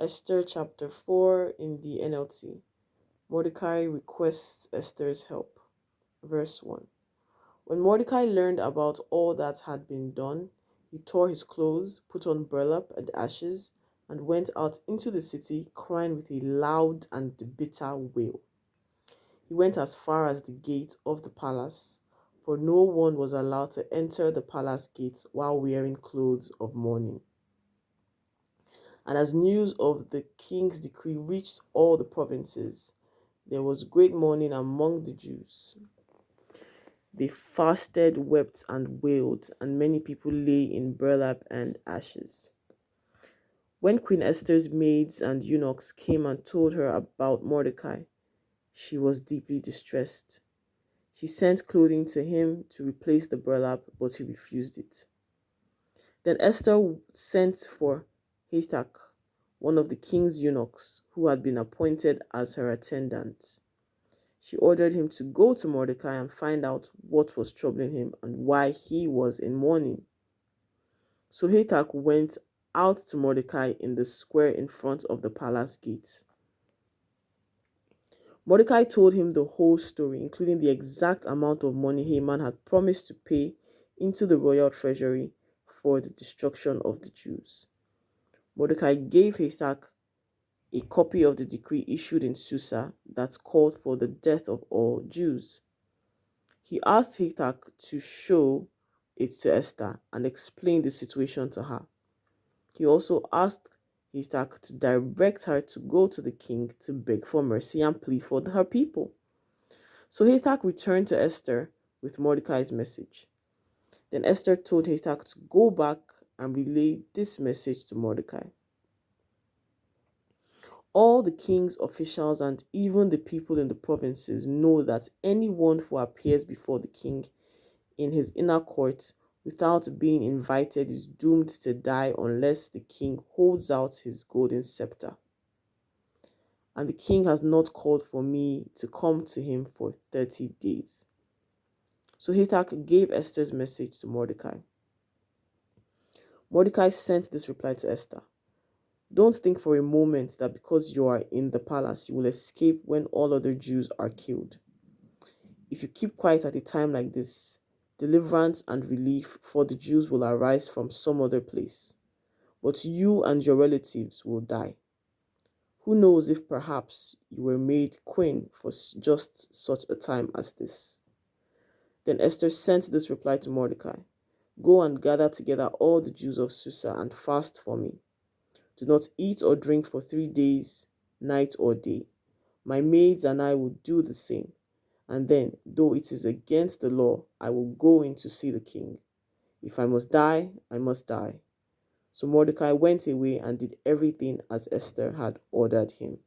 Esther chapter 4 in the NLT. Mordecai requests Esther's help. Verse 1. When Mordecai learned about all that had been done, he tore his clothes, put on burlap and ashes, and went out into the city, crying with a loud and bitter wail. He went as far as the gate of the palace, for no one was allowed to enter the palace gates while wearing clothes of mourning. And as news of the king's decree reached all the provinces, there was great mourning among the Jews. They fasted, wept, and wailed, and many people lay in burlap and ashes. When Queen Esther's maids and eunuchs came and told her about Mordecai, she was deeply distressed. She sent clothing to him to replace the burlap, but he refused it. Then Esther sent for Hathach, one of the king's eunuchs, who had been appointed as her attendant. She ordered him to go to Mordecai and find out what was troubling him and why he was in mourning. So Hathach went out to Mordecai in the square in front of the palace gates. Mordecai told him the whole story, including the exact amount of money Haman had promised to pay into the royal treasury for the destruction of the Jews. Mordecai gave Hathach a copy of the decree issued in Susa that called for the death of all Jews. He asked Hathach to show it to Esther and explain the situation to her. He also asked Hathach to direct her to go to the king to beg for mercy and plead for her people. So Hathach returned to Esther with Mordecai's message. Then Esther told Hathach to go back and relay this message to Mordecai. All the king's officials and even the people in the provinces know that anyone who appears before the king in his inner court without being invited is doomed to die unless the king holds out his golden scepter. And the king has not called for me to come to him for 30 days. So Hathach gave Esther's message to Mordecai. Mordecai sent this reply to Esther. Don't think for a moment that because you are in the palace, you will escape when all other Jews are killed. If you keep quiet at a time like this, deliverance and relief for the Jews will arise from some other place. But you and your relatives will die. Who knows if perhaps you were made queen for just such a time as this? Then Esther sent this reply to Mordecai. Go and gather together all the Jews of Susa and fast for me. Do not eat or drink for 3 days, night or day. My maids and I will do the same. And then, though it is against the law, I will go in to see the king. If I must die, I must die. So Mordecai went away and did everything as Esther had ordered him.